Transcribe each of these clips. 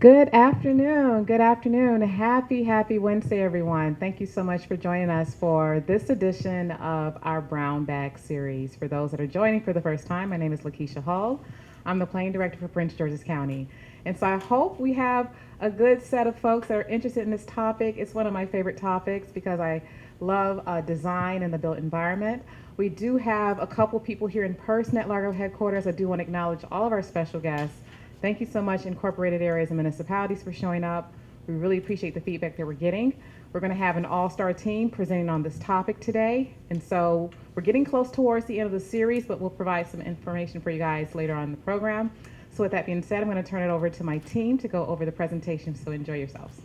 Good afternoon. Good afternoon. Happy Wednesday, everyone. Thank you so much for joining us for this edition of our Brown Bag series. For those that are joining for the first time, my name is Lakeisha Hall. I'm the Planning Director for Prince George's County. And so I hope we have a good set of folks that are interested in this topic. It's one of my favorite topics because I love design and the built environment. We do have a couple people here in person at Largo headquarters. I do want to acknowledge all of our special guests. Thank you so much, incorporated areas and municipalities, for showing up. We really appreciate the feedback that we're getting. We're going to have an all-star team presenting on this topic today. And so we're getting close towards the end of the series, but we'll provide some information for you guys later on in the program. So with that being said, I'm going to turn it over to my team to go over the presentation, so enjoy yourselves.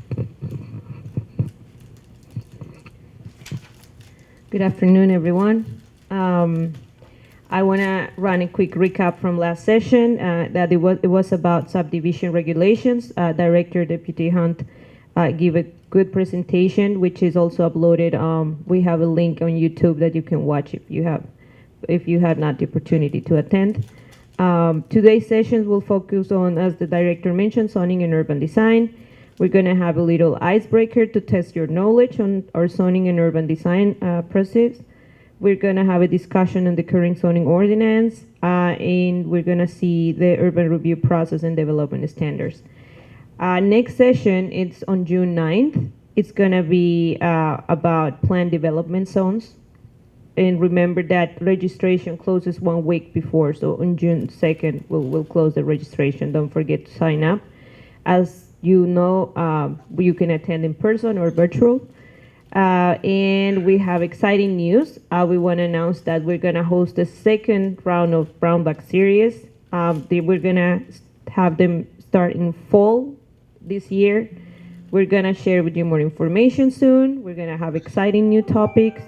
Good afternoon, everyone. I want to run a quick recap from last session. That it was about subdivision regulations. Director Deputy Hunt gave a good presentation, which is also uploaded. We have a link on YouTube that you can watch if you had not the opportunity to attend. Today's sessions will focus on, as the director mentioned, zoning and urban design. We're going to have a little icebreaker to test your knowledge on our zoning and urban design process. We're going to have a discussion on the current zoning ordinance, and we're going to see the urban review process and development standards. Next session, it's on June 9th. It's going to be about planned development zones. And remember that registration closes 1 week before, so on June 2nd, we'll close the registration. Don't forget to sign up. As you know, you can attend in person or virtual. And we have exciting news. We want to announce that we're going to host the second round of Brown Bag series. We're going to have them start in fall this year. We're going to share with you more information soon. We're going to have exciting new topics,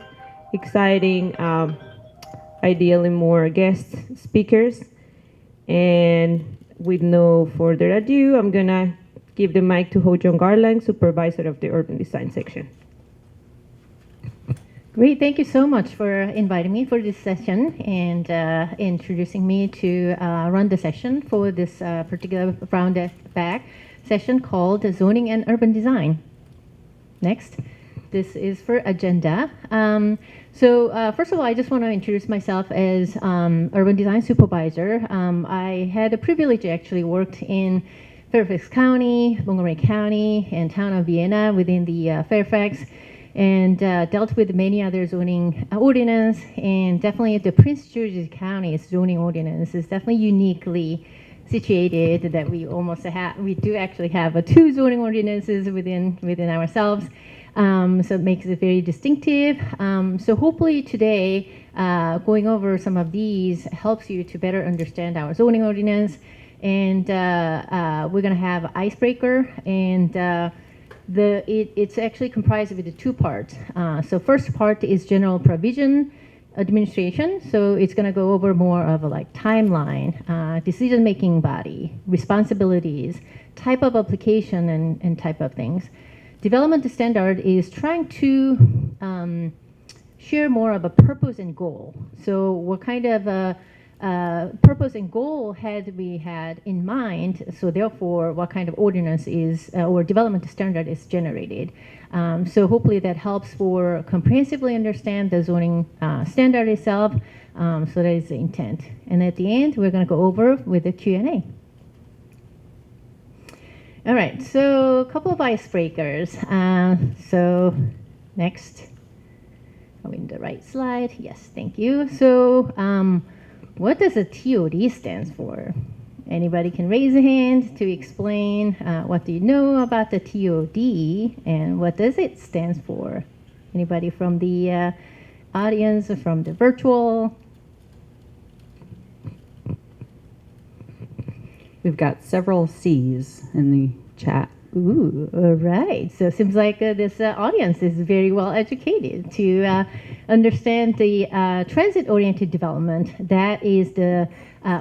exciting, ideally more guest speakers. And with no further ado, I'm going to give the mic to Ho John Garland, Supervisor of the Urban Design Section. Great, thank you so much for inviting me for this session and introducing me to run the session for this particular Brown Bag session called Zoning and Urban Design. Next, this is for agenda. First of all, I just want to introduce myself as Urban Design Supervisor. I had the privilege to actually worked in Fairfax County, Montgomery County, and town of Vienna within the Fairfax, and dealt with many other zoning ordinance, and definitely the Prince George's County zoning ordinance is definitely uniquely situated that we do actually have two zoning ordinances within ourselves. So it makes it very distinctive. So hopefully today, going over some of these helps you to better understand our zoning ordinance. And we're going to have icebreaker, and it's actually comprised of the two parts. So first part is general provision administration. So it's going to go over more of a timeline, decision-making body, responsibilities, type of application, and type of things. Development standard is trying to share more of a purpose and goal. So what kind of purpose and goal we had in mind, so therefore what kind of ordinance is or development standard is generated. So hopefully that helps for comprehensively understand the zoning standard itself. So that is the intent. And at the end, we're going to go over with the Q&A. All right, so a couple of icebreakers. So next, are we in the right slide? Yes, thank you. So what does a TOD stands for? Anybody can raise a hand to explain what do you know about the TOD and what does it stand for? Anybody from the audience or from the virtual? We've got several C's in the chat. Ooh, all right. So it seems like this audience is very well educated to understand the transit-oriented development. That is the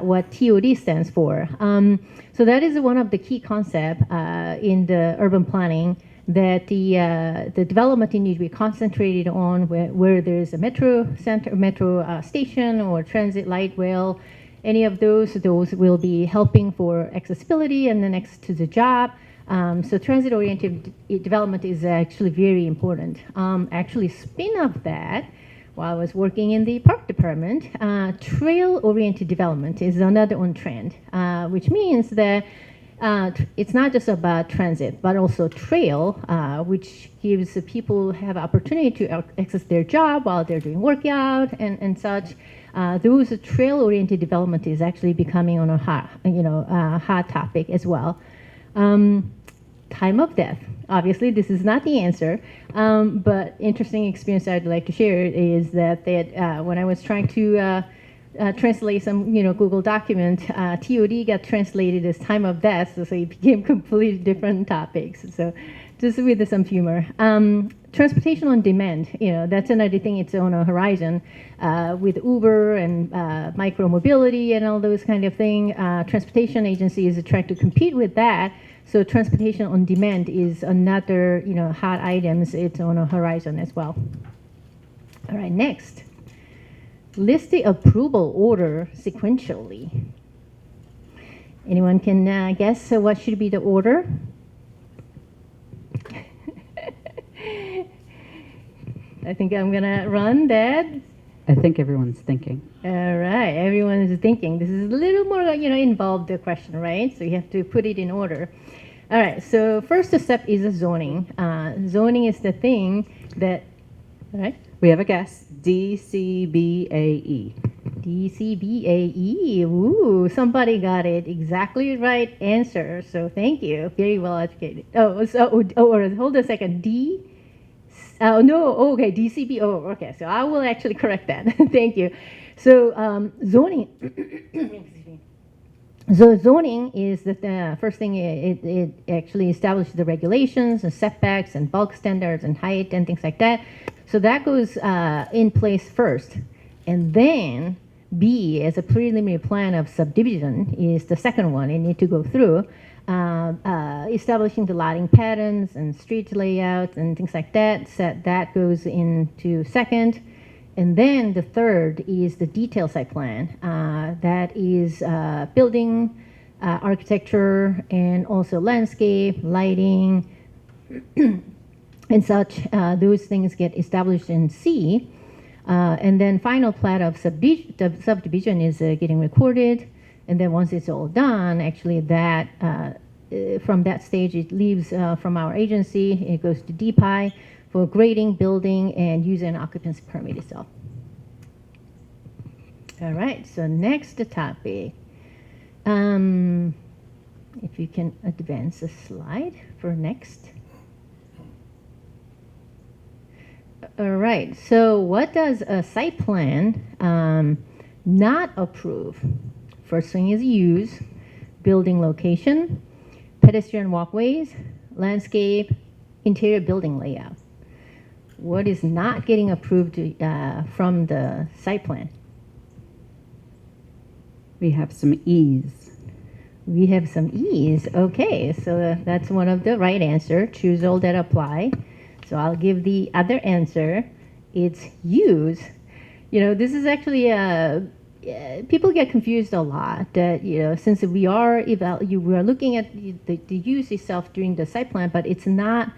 what TOD stands for. So that is one of the key concepts in the urban planning, that the development needs to be concentrated on where there's a metro center, metro station, or transit light rail. Any of those will be helping for accessibility and the next to the job. So transit-oriented development is actually very important. Actually, spin of that, while I was working in the park department, trail-oriented development is another on trend, which means that it's not just about transit, but also trail, which gives the people have opportunity to access their job while they're doing workout and such. Those trail-oriented development is actually becoming on a hot topic as well. Time of death. Obviously, this is not the answer, but interesting experience I'd like to share is that when I was trying to translate some Google document, TOD got translated as time of death, so it became completely different topics. So just with some humor. Transportation on demand, that's another thing. It's on a horizon with Uber and micro-mobility and all those kind of things. Transportation agencies are trying to compete with that. So transportation on demand is another, hot items. It's on a horizon as well. All right, next. List the approval order sequentially. Anyone can guess what should be the order? I think I'm gonna run that. I think everyone's thinking. All right, everyone is thinking. This is a little more, involved the question, right? So you have to put it in order. All right, so first step is zoning. Zoning is the thing that, all right? We have a guess. DCBAE. DCBAE. Ooh, somebody got it exactly right answer. So thank you. Very well educated. Hold a second. Okay, DCB. Oh, okay. So I will actually correct that. Thank you. So zoning. Excuse me. So zoning is the first thing. It actually establishes the regulations and setbacks and bulk standards and height and things like that. So that goes in place first, and then B, as a preliminary plan of subdivision, is the second one you need to go through, establishing the lighting patterns and street layouts and things like that. So that goes into second, and then the third is the detailed site plan. That is building, architecture, and also landscape, lighting, and such. Those things get established in C. And then final plat of subdivision is getting recorded. And then once it's all done, actually that from that stage, it leaves from our agency. It goes to DPI for grading, building, and user and occupancy permit itself. All right, so next topic. If you can advance the slide for next. All right, so what does a site plan not approve? First thing is use, building location, pedestrian walkways, landscape, interior building layout. What is not getting approved from the site plan? We have some E's. We have some E's. Okay, so that's one of the right answer. Choose all that apply. So I'll give the other answer. It's use. This is actually people get confused a lot. That since we are looking at the use itself during the site plan, but it's not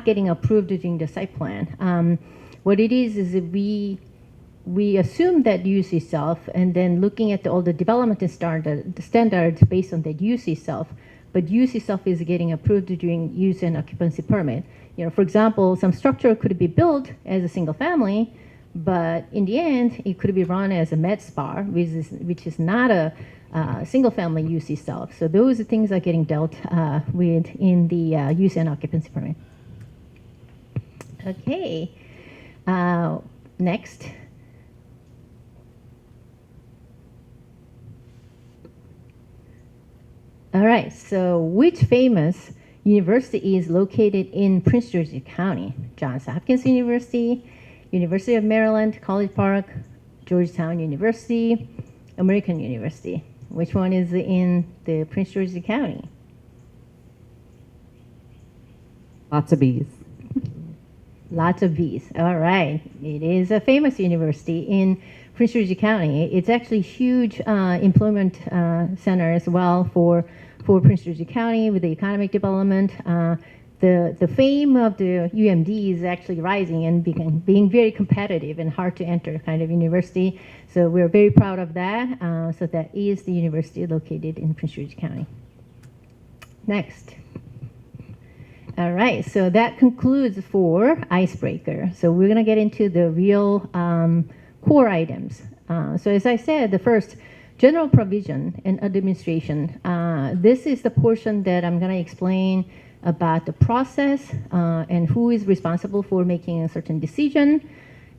getting approved during the site plan. What it is that we assume that use itself, and then looking at all the development standards based on that use itself. But use itself is getting approved during use and occupancy permit. For example, some structure could be built as a single family, but in the end, it could be run as a med spa, which is not a single family use itself. So those things are getting dealt with in the use and occupancy permit. Okay, next. All right, so which famous university is located in Prince George County? Johns Hopkins University, University of Maryland, College Park, Georgetown University, American University. Which one is in the Prince George County? Lots of B's. Lots of B's. All right. It is a famous university in Prince George County. It's actually a huge employment center as well for for Prince George County with the economic development. The fame of the UMD is actually rising and being very competitive and hard to enter kind of university. So we're very proud of that. So that is the university located in Prince George County. Next. All right, so that concludes for icebreaker. So we're gonna get into the real core items. So as I said, the first, general provision and administration. This is the portion that I'm gonna explain about the process and who is responsible for making a certain decision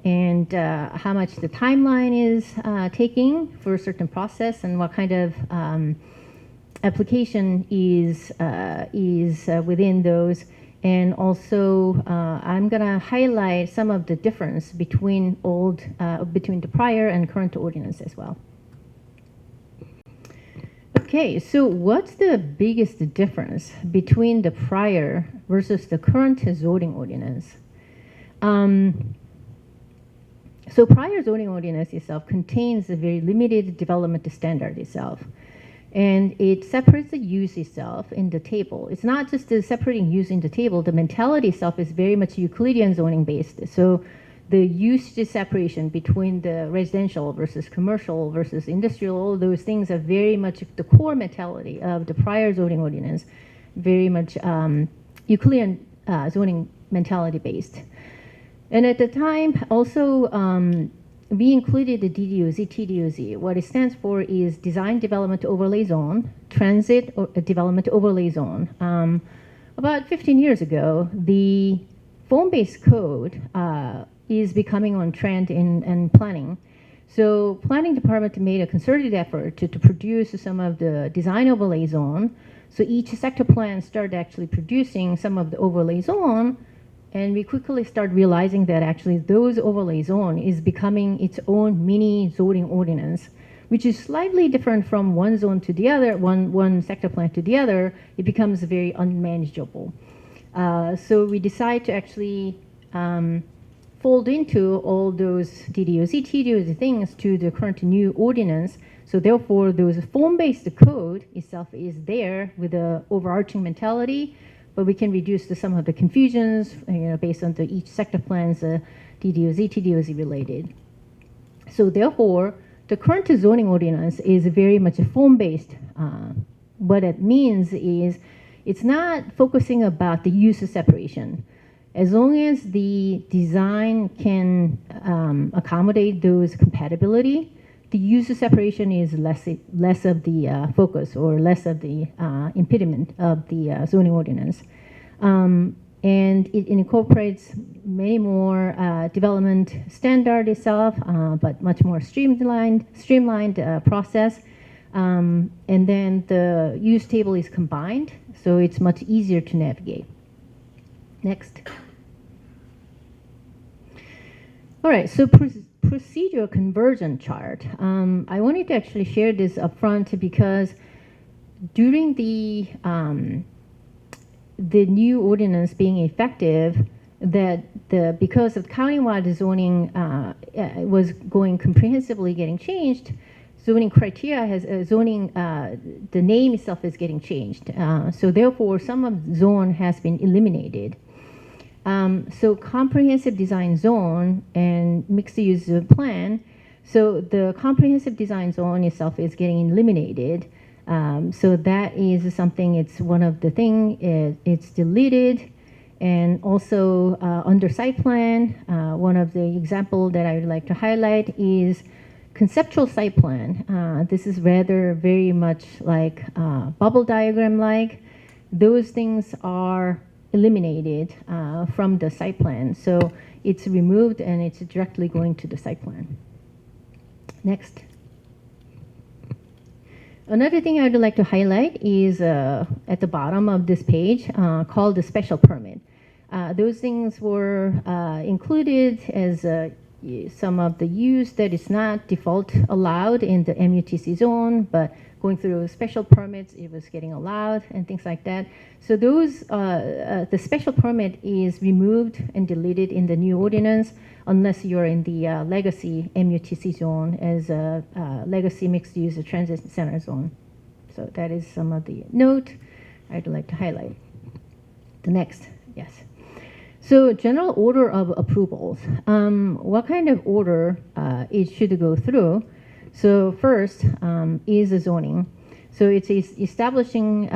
and how much the timeline is taking for a certain process and what kind of application is within those. And also, I'm gonna highlight some of the difference between between the prior and current ordinance as well. Okay, so what's the biggest difference between the prior versus the current zoning ordinance? So prior zoning ordinance itself contains a very limited development standard itself. And it separates the use itself in the table. It's not just the separating use in the table, the mentality itself is very much Euclidean zoning based. So the usage separation between the residential versus commercial versus industrial, all those things are very much the core mentality of the prior zoning ordinance, very much Euclidean zoning mentality based. And at the time, also, we included the DDOZ, TDOZ. What it stands for is Design Development Overlay Zone, Transit Development Overlay Zone. About 15 years ago, the phone-based code is becoming on trend in planning. So planning department made a concerted effort to produce some of the design overlay zone. So each sector plan started actually producing some of the overlay zone, and we quickly start realizing that actually those overlay zone is becoming its own mini zoning ordinance, which is slightly different from one zone to the other, one sector plan to the other. It becomes very unmanageable. So we decide to actually fold into all those DDOZ, TDOZ things to the current new ordinance. So therefore, those form-based code itself is there with the overarching mentality, but we can reduce some of the confusions, based on each sector plan's DDOZ, TDOZ related. So therefore, the current zoning ordinance is very much form-based. What it means is it's not focusing about the use separation. As long as the design can accommodate those compatibility, the use separation is less of the focus or less of the impediment of the zoning ordinance. And it incorporates many more development standard itself, but much more streamlined process. And then the use table is combined, so it's much easier to navigate. Next. All right, so procedural conversion chart. I wanted to actually share this up front because during the new ordinance being effective, because of countywide zoning was going comprehensively getting changed, zoning criteria has the name itself is getting changed. So therefore, some of zone has been eliminated. So comprehensive design zone and mixed use plan. So the comprehensive design zone itself is getting eliminated. So that is something, it's one of the thing, it's deleted. And also under site plan, one of the example that I would like to highlight is conceptual site plan. This is rather very much like bubble diagram like. Those things are eliminated from the site plan. So it's removed and it's directly going to the site plan. Next. Another thing I would like to highlight is at the bottom of this page called the special permit. Those things were included as some of the use that is not default allowed in the MUTC zone, but going through special permits, it was getting allowed and things like that. So those, the special permit is removed and deleted in the new ordinance unless you're in the legacy MUTC zone as a legacy mixed use transit center zone. So that is some of the note I'd like to highlight. The next, yes. So general order of approvals. What kind of order it should go through? So first is the zoning. So it's establishing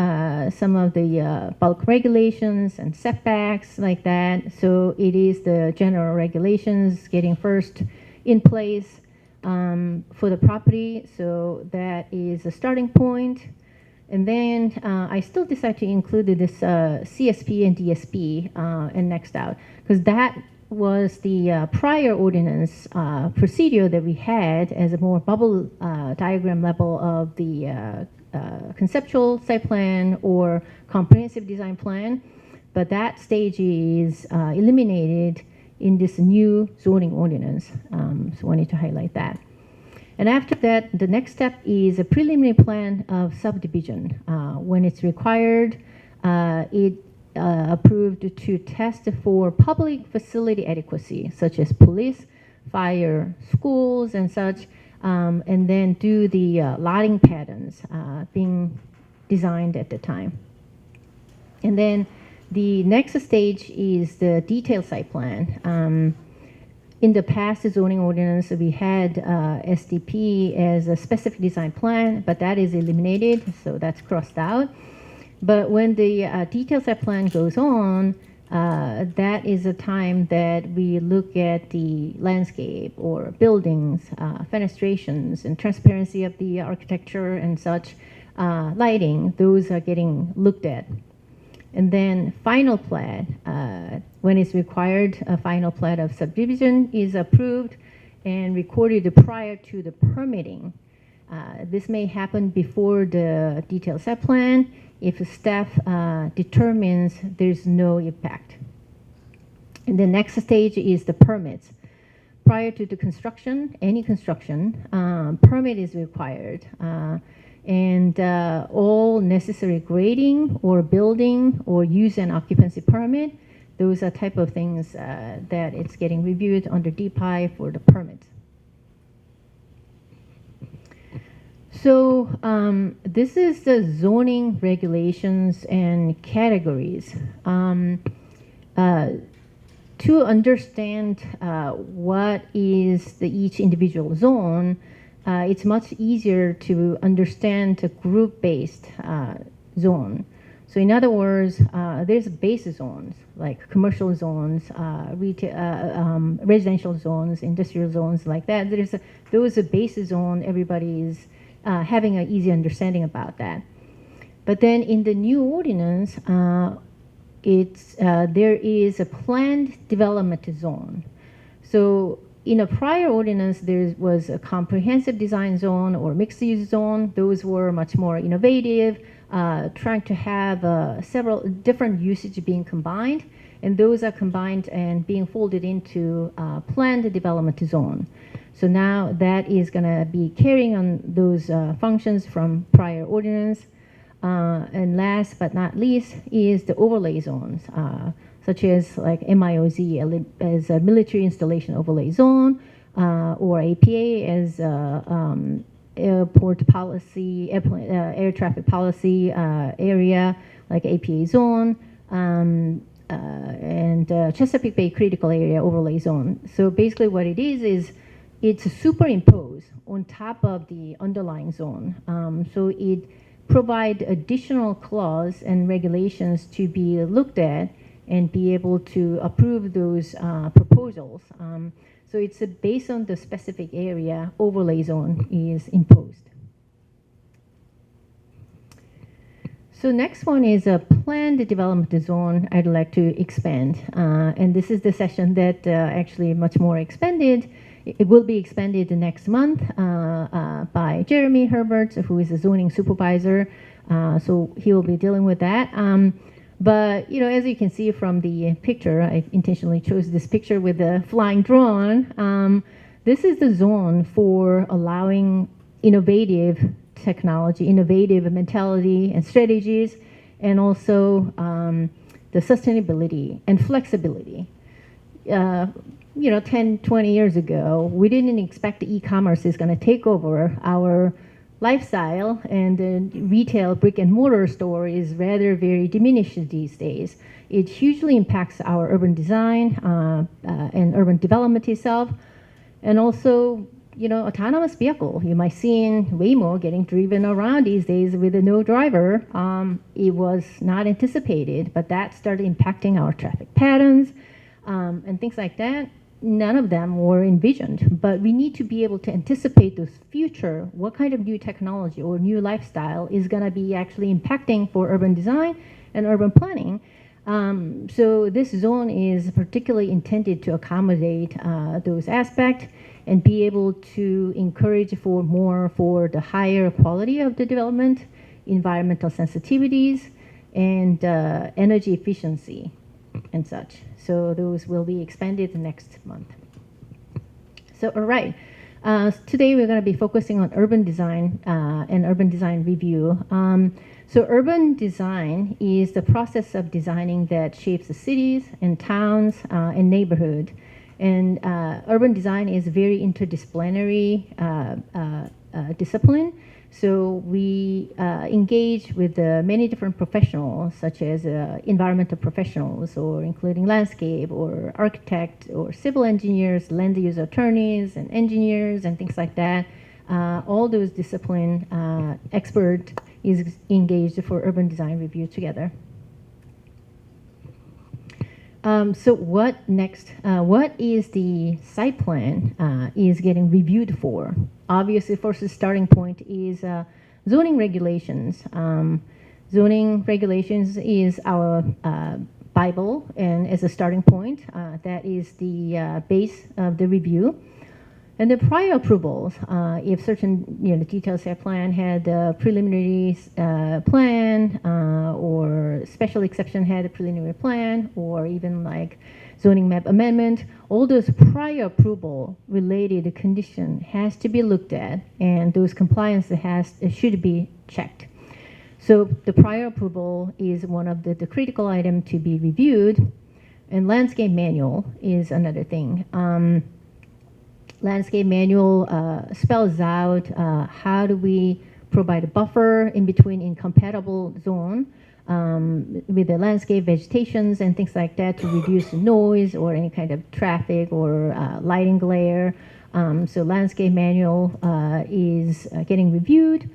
some of the bulk regulations and setbacks like that. So it is the general regulations getting first in place for the property. So that is a starting point. And then I still decide to include this CSP and DSP and next out, because that was the prior ordinance procedure that we had as a more bubble diagram level of the conceptual site plan or comprehensive design plan. But that stage is eliminated in this new zoning ordinance. So I wanted to highlight that. And after that, the next step is a preliminary plan of subdivision. When it's required, it approved to test for public facility adequacy, such as police, fire, schools, and such, and then do the lotting patterns being designed at the time. And then the next stage is the detailed site plan. In the past zoning ordinance, we had SDP as a specific design plan, but that is eliminated, so that's crossed out. But when the detailed site plan goes on, that is a time that we look at the landscape or buildings, fenestrations, and transparency of the architecture and such, lighting. Those are getting looked at. And then final plat, when it's required, a final plat of subdivision is approved and recorded prior to the permitting. This may happen before the detailed site plan if staff determines there's no impact. And the next stage is the permits. Prior to the construction, any construction, permit is required. And all necessary grading or building or use and occupancy permit, those are type of things that it's getting reviewed under DPI for the permit. So this is the zoning regulations and categories. To understand what is each individual zone, it's much easier to understand the group-based zone. So in other words, there's base zones, like commercial zones, retail, residential zones, industrial zones, like that. Those are base zone, everybody is having an easy understanding about that. But then in the new ordinance, there is a planned development zone. So in a prior ordinance, there was a comprehensive design zone or mixed-use zone. Those were much more innovative, trying to have several different usage being combined, and those are combined and being folded into planned development zone. So now that is going to be carrying on those functions from prior ordinance. And last but not least is the overlay zones, such as like MIOZ as a military installation overlay zone, or APA as airport policy, air traffic policy area, like APA zone, and Chesapeake Bay critical area overlay zone. So basically what it is it's superimposed on top of the underlying zone. So it provide additional clause and regulations to be looked at and be able to approve those proposals. So it's based on the specific area, overlay zone is imposed. So next one is a planned development zone I'd like to expand. And this is the session that actually much more expanded. It will be expanded next month by Jeremy Herbert, who is a zoning supervisor. So he will be dealing with that. But as you can see from the picture, I intentionally chose this picture with the flying drone. This is the zone for allowing innovative technology, innovative mentality and strategies, and also the sustainability and flexibility. 10, 20 years ago, we didn't expect the e-commerce is going to take over our lifestyle and the retail brick and mortar store is rather very diminished these days. It hugely impacts our urban design and urban development itself. And also, autonomous vehicle. You might see in Waymo getting driven around these days with no driver. It was not anticipated, but that started impacting our traffic patterns and things like that. None of them were envisioned, but we need to be able to anticipate those future, what kind of new technology or new lifestyle is going to be actually impacting for urban design and urban planning. So this zone is particularly intended to accommodate those aspects and be able to encourage for more for the higher quality of the development, environmental sensitivities, and energy efficiency and such. So those will be expanded next month. So, all right. Today we're going to be focusing on urban design and urban design review. So urban design is the process of designing that shapes the cities and towns and neighborhood. And urban design is a very interdisciplinary discipline. So we engage with many different professionals, such as environmental professionals, or including landscape, or architect, or civil engineers, land use attorneys, and engineers, and things like that. All those discipline expert is engaged for urban design review together. So what next? What is the site plan is getting reviewed for? Obviously, first the starting point is zoning regulations. Zoning regulations is our Bible, and as a starting point, that is the base of the review. And the prior approvals, if certain detailed site plan had a preliminary plan, or special exception had a preliminary plan, or even like zoning map amendment, all those prior approval related condition has to be looked at, and those compliance should be checked. So the prior approval is one of the critical item to be reviewed, and landscape manual is another thing. Landscape manual spells out how do we provide a buffer in between incompatible zone with the landscape vegetations and things like that to reduce noise or any kind of traffic or lighting glare. So landscape manual is getting reviewed.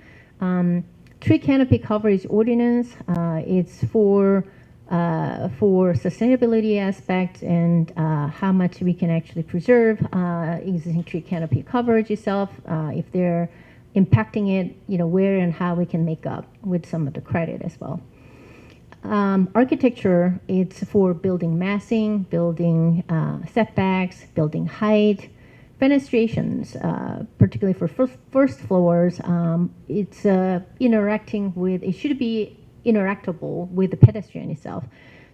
Tree canopy coverage ordinance, it's for sustainability aspects and how much we can actually preserve existing tree canopy coverage itself, if they're impacting it, where and how we can make up with some of the credit as well. Architecture, it's for building massing, building setbacks, building height, fenestrations, particularly for first floors. It's interacting with, it should be interactable with the pedestrian itself.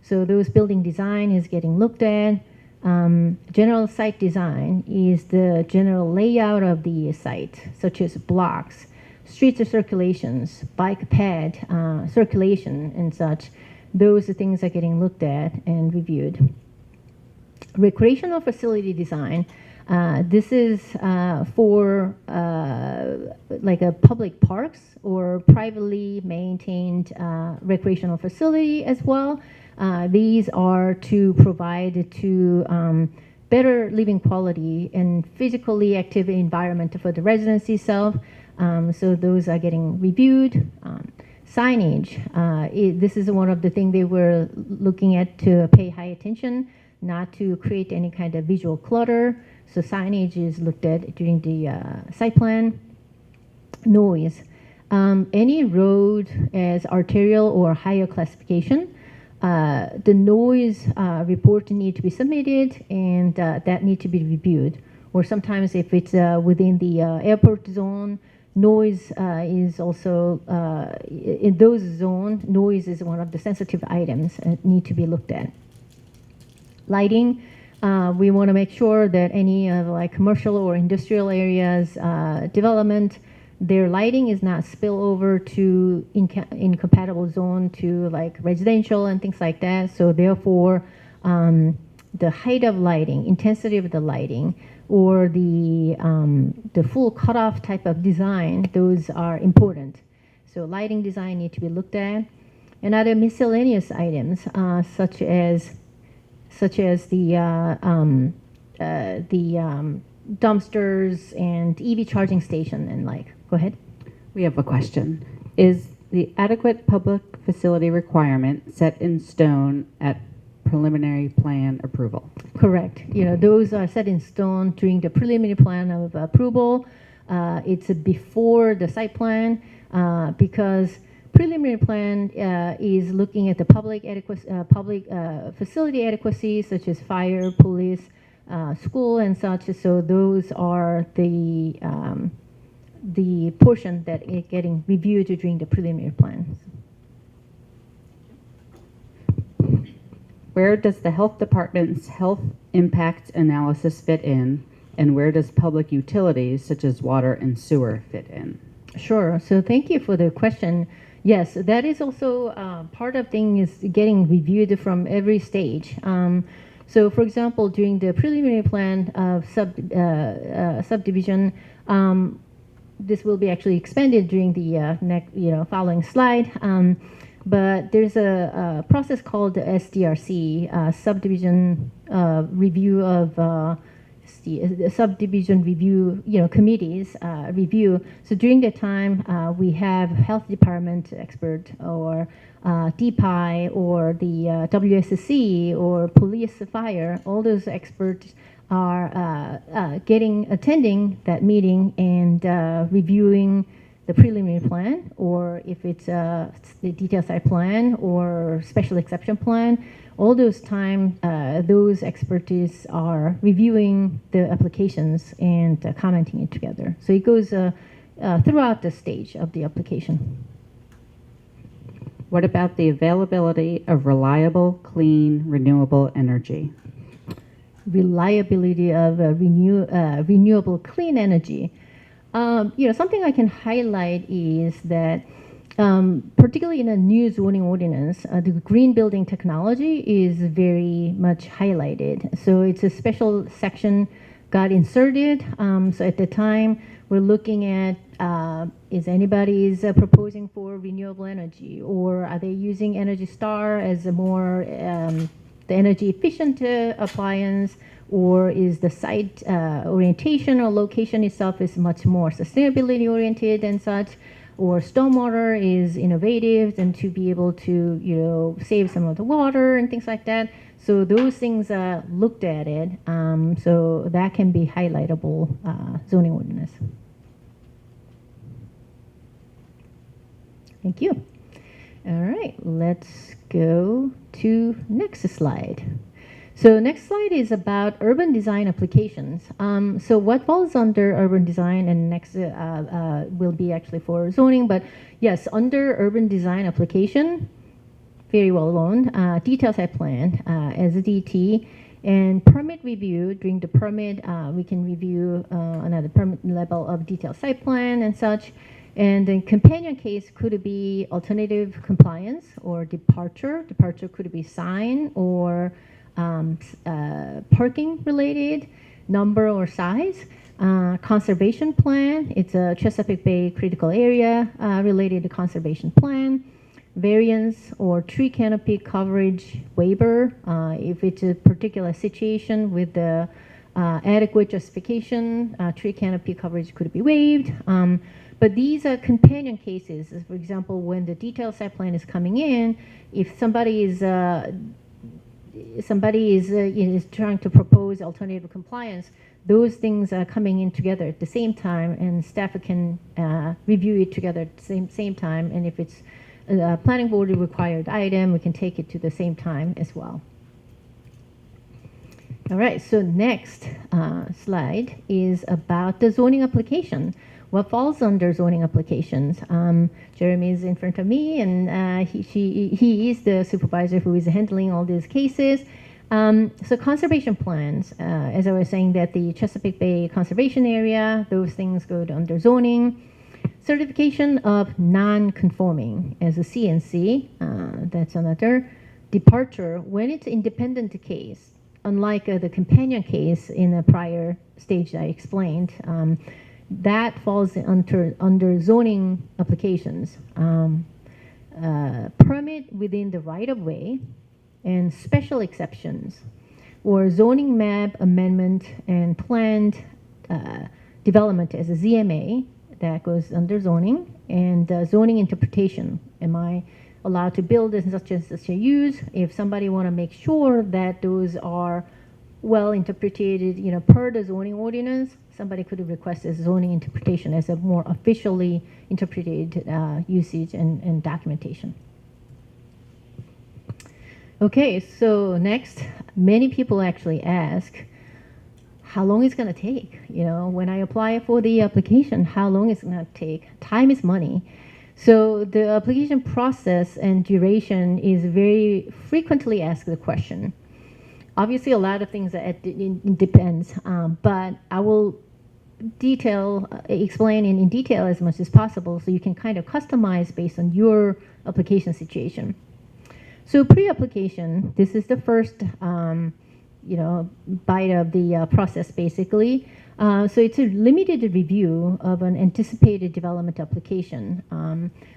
So those building design is getting looked at. General site design is the general layout of the site, such as blocks, streets or circulations, bike pad, circulation and such. Those things are getting looked at and reviewed. Recreational facility design. This is for like a public parks or privately maintained recreational facility as well. These are to provide to better living quality and physically active environment for the residents itself. So those are getting reviewed. Signage. This is one of the things they were looking at to pay high attention, not to create any kind of visual clutter. So signage is looked at during the site plan. Noise. Any road as arterial or higher classification, the noise report need to be submitted, and that need to be reviewed. Or sometimes if it's within the airport zone, noise is also, in those zones, noise is one of the sensitive items that need to be looked at. Lighting. We want to make sure that any like commercial or industrial areas development, their lighting is not spill over to incompatible zone to like residential and things like that. So therefore, the height of lighting, intensity of the lighting or the full cutoff type of design, those are important. So lighting design need to be looked at, and other miscellaneous items such as the dumpsters and EV charging station and like. Go ahead. We have a question. Is the adequate public facility requirement set in stone at preliminary plan approval? Correct. Those are set in stone during the preliminary plan of approval. It's before the site plan because preliminary plan is looking at the public facility adequacy, such as fire, police, school, and such. So those are the portion that is getting reviewed during the preliminary plan. Where does the health department's health impact analysis fit in, and where does public utilities such as water and sewer fit in? Sure. So thank you for the question. Yes, that is also part of thing is getting reviewed from every stage. So, for example, during the preliminary plan of subdivision, this will be actually expanded during the next, following slide. But there's a process called the SDRC, subdivision review of subdivision review, committees review. So during that time, we have health department expert or DPI or the WSC or police, fire. All those experts are attending that meeting and reviewing the preliminary plan, or if it's the detailed site plan or special exception plan. All those time, those expertise are reviewing the applications and commenting it together. So it goes throughout the stage of the application. What about the availability of reliable, clean, renewable energy? Reliability of renewable clean energy. Something I can highlight is that particularly in a new zoning ordinance, the green building technology is very much highlighted. So it's a special section got inserted. So at the time, we're looking at is anybody proposing for renewable energy, or are they using Energy Star as a more the energy efficient appliance, or is the site orientation or location itself is much more sustainability oriented and such, or stormwater is innovative and to be able to save some of the water and things like that. So those things looked at it. So that can be highlightable zoning ordinance. Thank you. All right, let's go to next slide. So next slide is about urban design applications. So what falls under urban design, and next will be actually for zoning, but yes, under urban design application, very well known, detailed site plan as a DT, and permit review. During the permit, we can review another permit level of detailed site plan and such. And then companion case could be alternative compliance or departure. Departure could be sign or parking related, number or size. Conservation plan, it's a Chesapeake Bay critical area related to conservation plan. Variance or tree canopy coverage waiver, if it's a particular situation with the adequate justification, tree canopy coverage could be waived. But these are companion cases. For example, when the detailed site plan is coming in, if somebody is trying to propose alternative compliance, those things are coming in together at the same time, and staff can review it together at the same time. And if it's a planning board required item, we can take it to the same time as well. All right, so next slide is about the zoning application. What falls under zoning applications? Jeremy is in front of me, and he is the supervisor who is handling all these cases. So conservation plans, as I was saying, that the Chesapeake Bay Conservation Area, those things go under zoning. Certification of non-conforming as a CNC, that's another. Departure, when it's independent case, unlike the companion case in the prior stage that I explained, that falls under zoning applications. Permit within the right-of-way and special exceptions, or zoning map amendment and planned development as a ZMA, that goes under zoning, and zoning interpretation. Am I allowed to build in such and such a use? If somebody want to make sure that those are well interpreted, per the zoning ordinance, somebody could request a zoning interpretation as a more officially interpreted usage and documentation. Okay, so next, many people actually ask, how long is it going to take? When I apply for the application, how long is it going to take? Time is money. So the application process and duration is very frequently asked the question. Obviously, a lot of things it depends, but I will explain in detail as much as possible so you can kind of customize based on your application situation. So pre-application, this is the first bite of the process basically. So it's a limited review of an anticipated development application.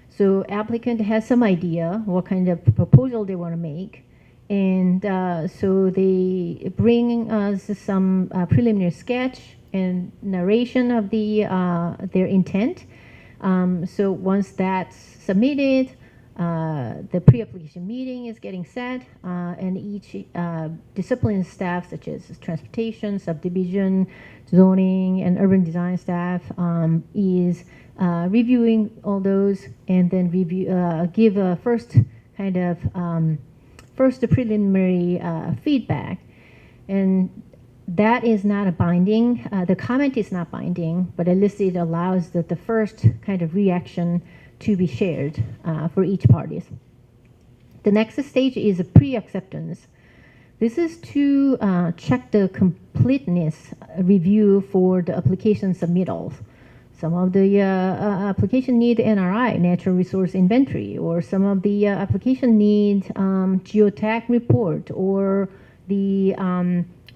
So applicant has some idea what kind of proposal they want to make. And so they bring us some preliminary sketch and narration of their intent. So once that's submitted, the pre-application meeting is getting set, and each discipline staff, such as transportation, subdivision, zoning, and urban design staff, is reviewing all those, and then give a first kind of preliminary feedback. And that is not a binding, the comment is not binding, but at least it allows the first kind of reaction to be shared for each parties. The next stage is a pre-acceptance. This is to check the completeness review for the application submittals. Some of the application need NRI, natural resource inventory, or some of the application need geotag report, or the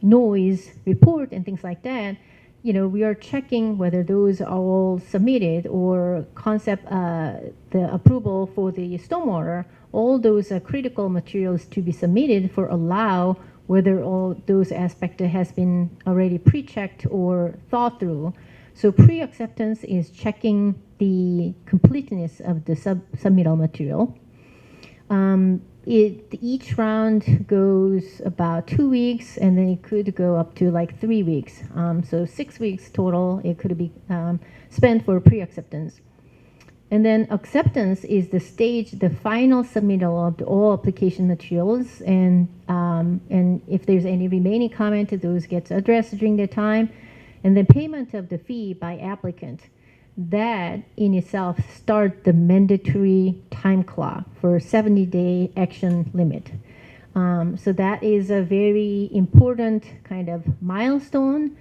noise report and things like that. We are checking whether those are all submitted, or concept, the approval for the stormwater, all those critical materials to be submitted for allow whether all those aspects has been already pre-checked or thought through. So pre-acceptance is checking the completeness of the submittal material. Each round goes about 2 weeks, and then it could go up to like 3 weeks. So 6 weeks total, it could be spent for pre-acceptance. And then acceptance is the stage, the final submittal of all application materials, and if there's any remaining comment, those gets addressed during the time. And then payment of the fee by applicant. That in itself starts the mandatory time clock for 70-day action limit. So that is a very important kind of milestone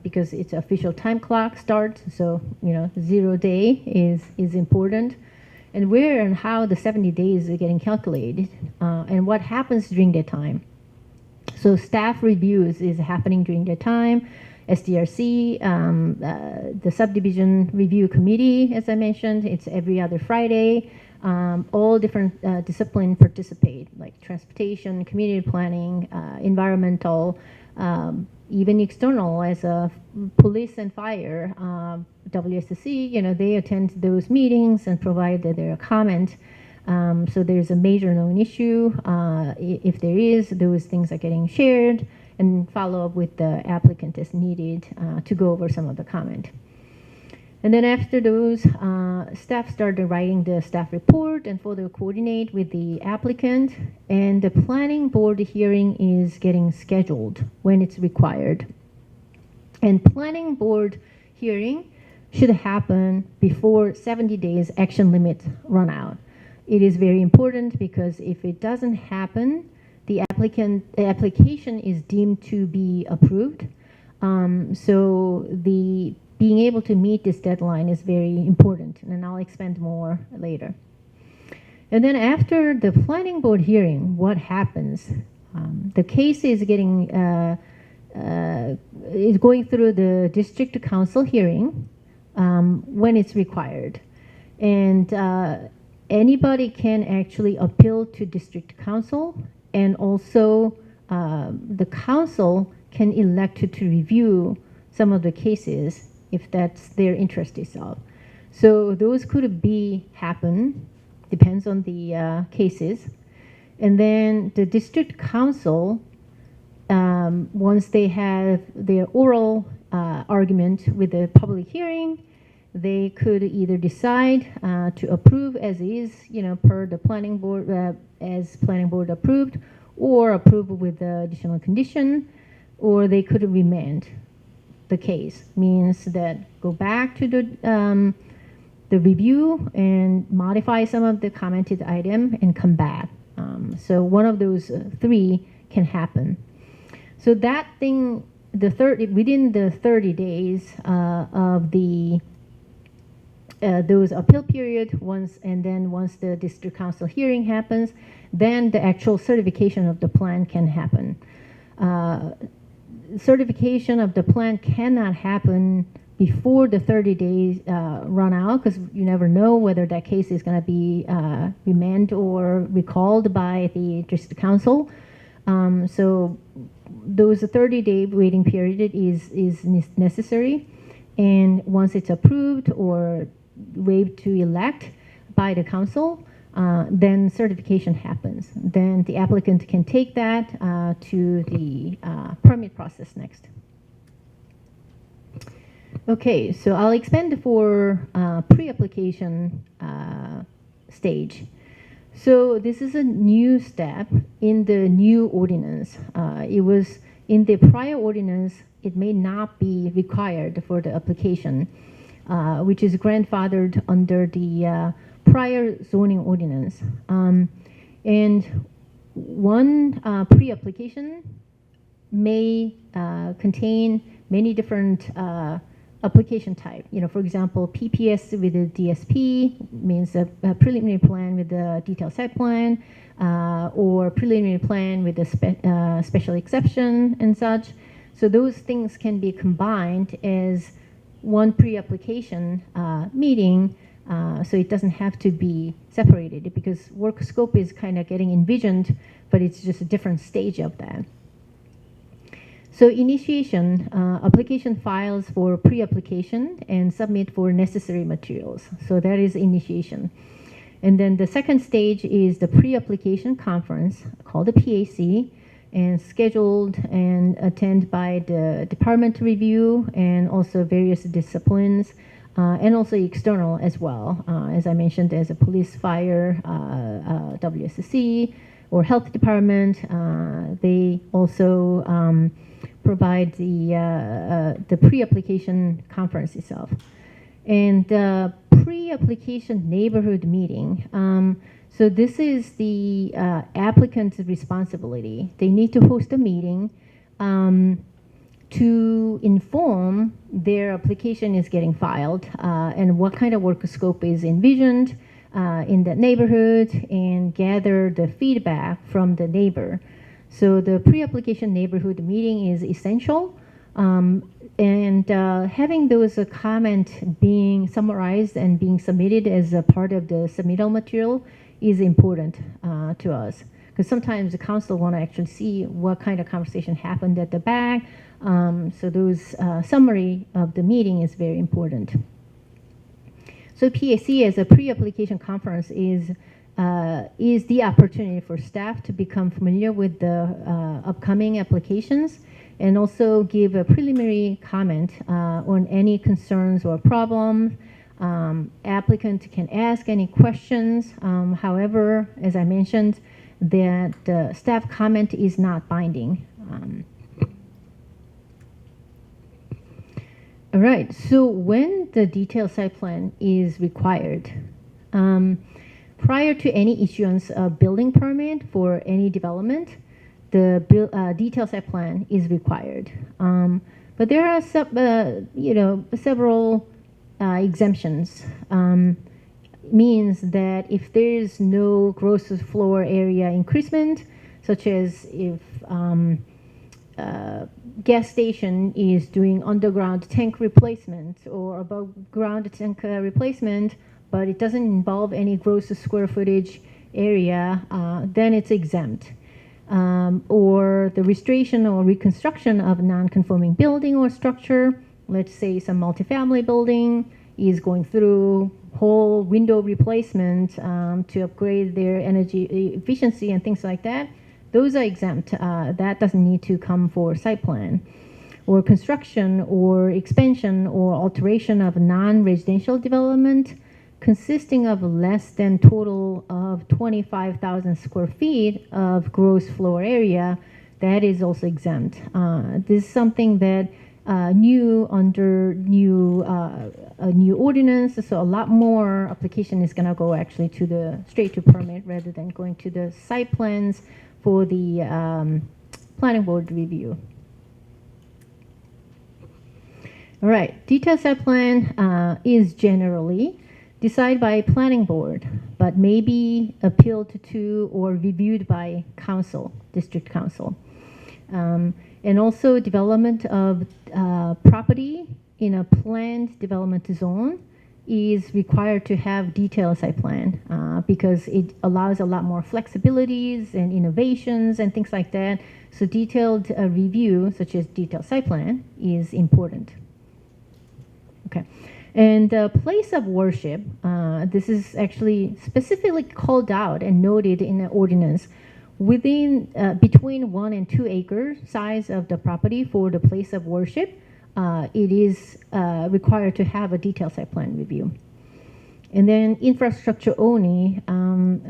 because it's official time clock starts. So 0 day is important, and where and how the 70 days are getting calculated, and what happens during that time. So staff reviews is happening during that time. SDRC, the subdivision review committee, as I mentioned, it's every other Friday. All different disciplines participate, like transportation, community planning, environmental, even external, as a police and fire, WSSC, they attend those meetings and provide their comment. So there's a major known issue. If there is, those things are getting shared and follow up with the applicant as needed to go over some of the comment. And then after those, staff started writing the staff report and further coordinate with the applicant, and the planning board hearing is getting scheduled when it's required. And planning board hearing should happen before 70 days action limit run out. It is very important because if it doesn't happen, the application is deemed to be approved. So being able to meet this deadline is very important, and I'll expand more later. And then after the planning board hearing, what happens? The case is is going through the district council hearing when it's required, and anybody can actually appeal to district council, and also the council can elect to review some of the cases if that's their interest itself. So those could happen, depends on the cases. And then the district council, once they have their oral argument with the public hearing, they could either decide to approve as is, per the planning board, as planning board approved, or approve with the additional condition, or they could remand the case. Means that go back to the review and modify some of the commented item and come back. So one of those three can happen. So that thing, within the 30 days of the those appeal period, once the district council hearing happens, then the actual certification of the plan can happen. Certification of the plan cannot happen before the 30 days run out, because you never know whether that case is going to be remanded or recalled by the district council. So those 30-day waiting period is necessary, and once it's approved or waived to elect by the council, then certification happens. Then the applicant can take that to the permit process next. Okay, so I'll expand for pre-application stage. So this is a new step in the new ordinance. It was in the prior ordinance, it may not be required for the application, which is grandfathered under the prior zoning ordinance. And one pre-application may contain many different application type. For example, PPS with a DSP means a preliminary plan with a detailed site plan, or preliminary plan with a special exception and such. So those things can be combined as one pre-application meeting, so it doesn't have to be separated, because work scope is kind of getting envisioned, but it's just a different stage of that. So initiation, application files for pre-application and submit for necessary materials. So that is initiation. And then the second stage is the pre-application conference called the PAC, and scheduled and attended by the department review and also various disciplines, and also external as well. As I mentioned, as a police, fire, WSC, or health department. They also provide the pre-application conference itself. And the pre-application neighborhood meeting. So this is the applicant's responsibility. They need to host a meeting to inform their application is getting filed, and what kind of work scope is envisioned in that neighborhood, and gather the feedback from the neighbor. So the pre-application neighborhood meeting is essential, and having those comments being summarized and being submitted as a part of the submittal material is important to us, because sometimes the council want to actually see what kind of conversation happened at the back. So those summary of the meeting is very important. So PAC as a pre-application conference is the opportunity for staff to become familiar with the upcoming applications, and also give a preliminary comment on any concerns or problems. Applicant can ask any questions. However, as I mentioned, that staff comment is not binding. All right, so when the detailed site plan is required, prior to any issuance of building permit for any development, the detailed site plan is required. But there are several exemptions. Means that if there is no gross floor area increasement, such as if gas station is doing underground tank replacement or above ground tank replacement, but it doesn't involve any gross square footage area, then it's exempt. Or the restoration or reconstruction of non-conforming building or structure, let's say some multifamily building is going through whole window replacement to upgrade their energy efficiency and things like that, those are exempt. That doesn't need to come for site plan. Or construction or expansion or alteration of non-residential development consisting of less than total of 25,000 square feet of gross floor area, that is also exempt. This is something that new under a new ordinance, so a lot more application is going to go actually to the straight to permit rather than going to the site plans for the planning board review. All right, detailed site plan is generally decided by planning board, but may be appealed to or reviewed by council, district council. And also development of property in a planned development zone is required to have detailed site plan because it allows a lot more flexibilities and innovations and things like that. So detailed review, such as detailed site plan, is important. Okay. And the place of worship, this is actually specifically called out and noted in the ordinance. Within, between 1 and 2 acre size of the property for the place of worship, it is required to have a detailed site plan review. And then infrastructure only,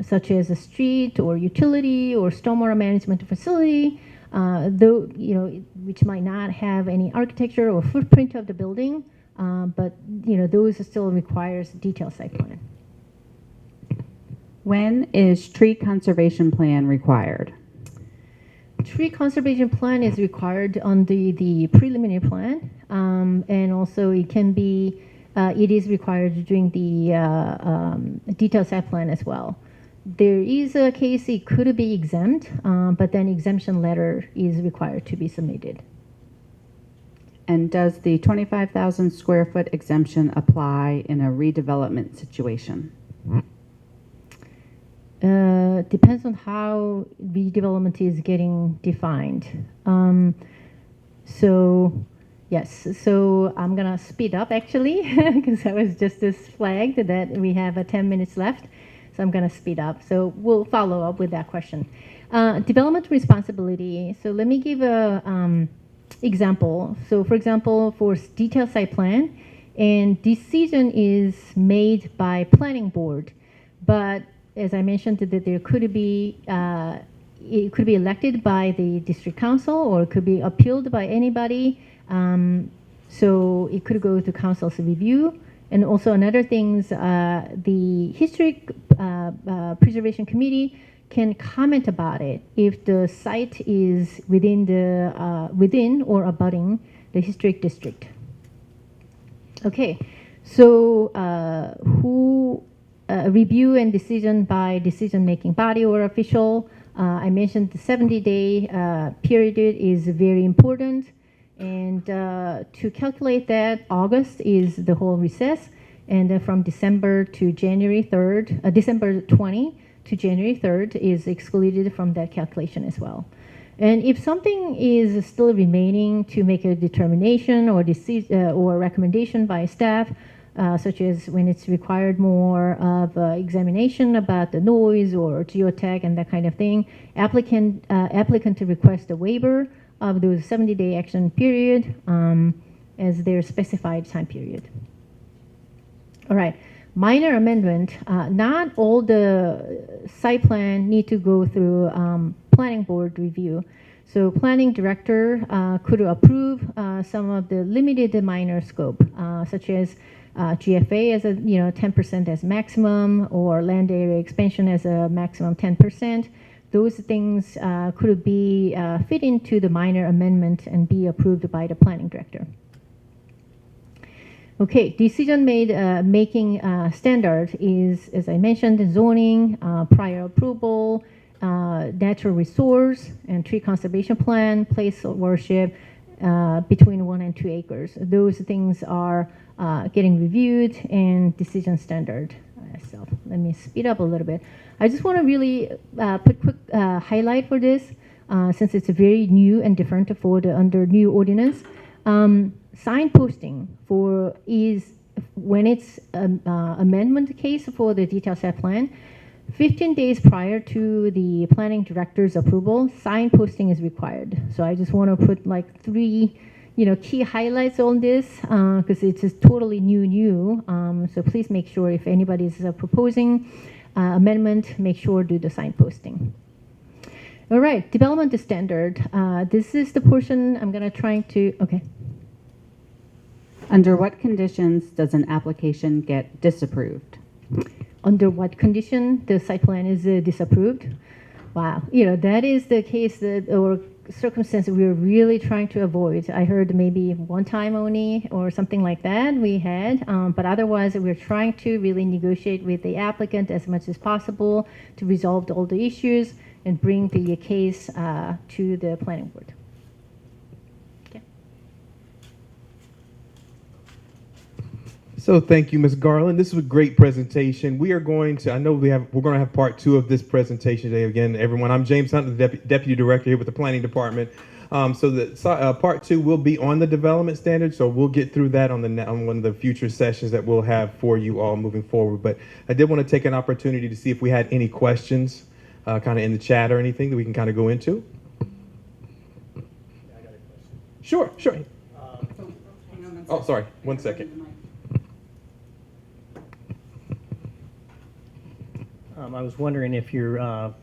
such as a street or utility or stormwater management facility, though, you know, which might not have any architecture or footprint of the building, but, you know, those still requires detailed site plan. When is tree conservation plan required? Tree conservation plan is required on the preliminary plan, and also it can be, it is required during the detailed site plan as well. There is a case it could be exempt, but then exemption letter is required to be submitted. And does the 25,000 square foot exemption apply in a redevelopment situation? Depends on how redevelopment is getting defined. So yes, so I'm gonna speed up actually because I was just flagged that we have 10 minutes left. So I'm gonna speed up. So we'll follow up with that question. Development responsibility. So let me give a example. So for example, for detailed site plan, and decision is made by planning board, but as I mentioned, that there could be, it could be elected by the district council or it could be appealed by anybody. So it could go to council's review. And also another things, the historic preservation committee can comment about it if the site is within the within or abutting the historic district. Okay, so who review and decision by decision-making body or official. I mentioned the 70-day period is very important, and to calculate that, August is the whole recess, and from December to January 3rd, December 20 to January 3rd is excluded from that calculation as well. And if something is still remaining to make a determination or decision or recommendation by staff, such as when it's required more of examination about the noise or geotech and that kind of thing, applicant to request a waiver of those 70-day action period as their specified time period. All right, minor amendment. Not all the site plan need to go through planning board review. So planning director could approve some of the limited minor scope, such as GFA as a 10% as maximum, or land area expansion as a maximum 10%. Those things could be fit into the minor amendment and be approved by the planning director. Okay, decision made making standard is, as I mentioned, zoning, prior approval, natural resource and tree conservation plan, place of worship between 1 and 2 acres. Those things are getting reviewed and decision standard. So let me speed up a little bit. I just want to really put quick highlight for this since it's very new and different for the under new ordinance. Signposting for is when it's amendment case for the detailed site plan, 15 days prior to the planning director's approval, signposting is required. So I just want to put like 3, key highlights on this because it's just totally new. So please make sure if anybody is proposing amendment, make sure do the signposting. All right, development standard. This is the portion I'm going to try to, okay. Under what conditions does an application get disapproved? Under what condition the site plan is disapproved? Wow, that is the case that or circumstance that we're really trying to avoid. I heard maybe one time only or something like that we had, but otherwise we're trying to really negotiate with the applicant as much as possible to resolve all the issues and bring the case to the planning board. So thank you, Ms. Garland. This was a great presentation. We are going to, we're going to have part 2 of this presentation today. Again, everyone, I'm James Hunt, the Deputy Director here with the Planning Department. So the part 2 will be on the development standards. So we'll get through that on one of the future sessions that we'll have for you all moving forward. But I did want to take an opportunity to see if we had any questions kind of in the chat or anything that we can kind of go into. I got a question. Sure. Hang on Oh, sorry. 1 second. I was wondering if you have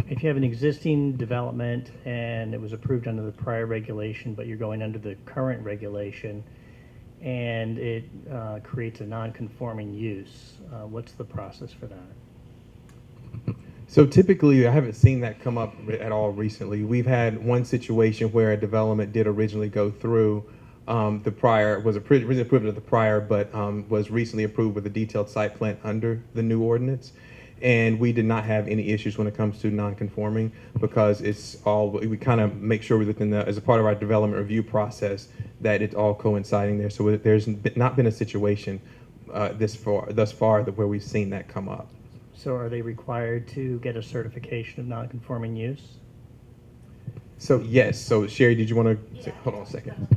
an existing development and it was approved under the prior regulation, but you're going under the current regulation, and it creates a non-conforming use. What's the process for that? So typically, I haven't seen that come up at all recently. We've had one situation where a development did originally go through the prior, was originally approved under the prior, but was recently approved with a detailed site plan under the new ordinance. And we did not have any issues when it comes to non-conforming because it's all, we kind of make sure within as a part of our development review process that it's all coinciding there. So there's not been a situation thus far where we've seen that come up. So are they required to get a certification of non-conforming use? So yes. So Sherry, did you want to hold on a second?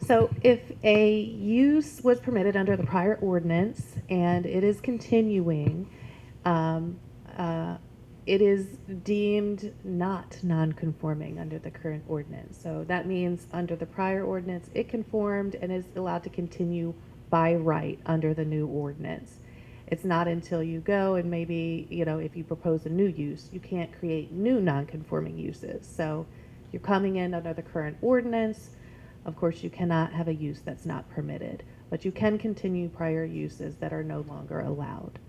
So if a use was permitted under the prior ordinance and it is continuing, it is deemed not non-conforming under the current ordinance. So that means under the prior ordinance, it conformed and is allowed to continue by right under the new ordinance. It's not until you go and maybe, if you propose a new use, you can't create new non-conforming uses. So you're coming in under the current ordinance. Of course, you cannot have a use that's not permitted, but you can continue prior uses that are no longer allowed.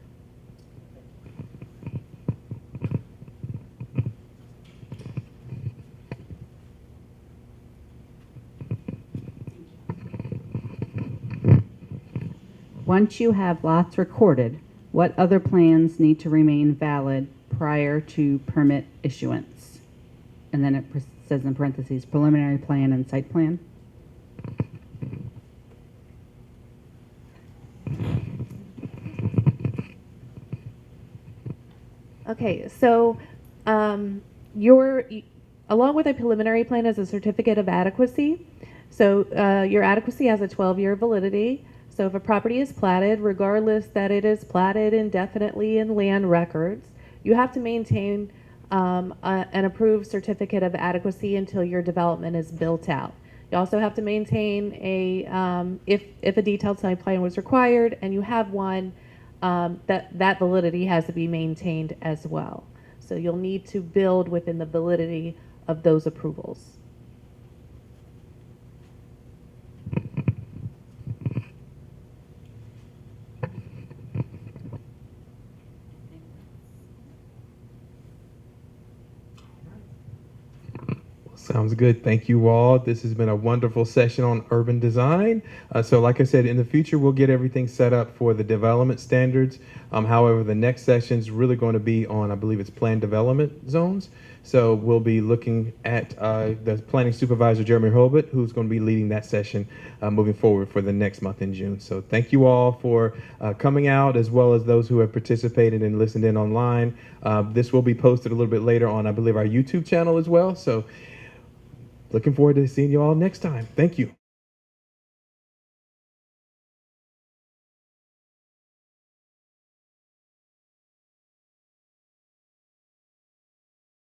Once you have lots recorded, what other plans need to remain valid prior to permit issuance? And then it says in parentheses, preliminary plan and site plan. Okay, so along with a preliminary plan is a certificate of adequacy. So your adequacy has a 12-year validity. So if a property is platted, regardless that it is platted indefinitely in land records, you have to maintain an approved certificate of adequacy until your development is built out. You also have to maintain if a detailed site plan was required and you have one, that validity has to be maintained as well. So you'll need to build within the validity of those approvals. Sounds good. Thank you all. This has been a wonderful session on urban design. So like I said, in the future, we'll get everything set up for the development standards. However, the next session is really going to be on, I believe it's planned development zones. So we'll be looking at the planning supervisor, Jeremy Hurlbut, who's going to be leading that session moving forward for the next month in June. So thank you all for coming out, as well as those who have participated and listened in online. This will be posted a little bit later on, I believe, our YouTube channel as well. So looking forward to seeing you all next time. Thank you.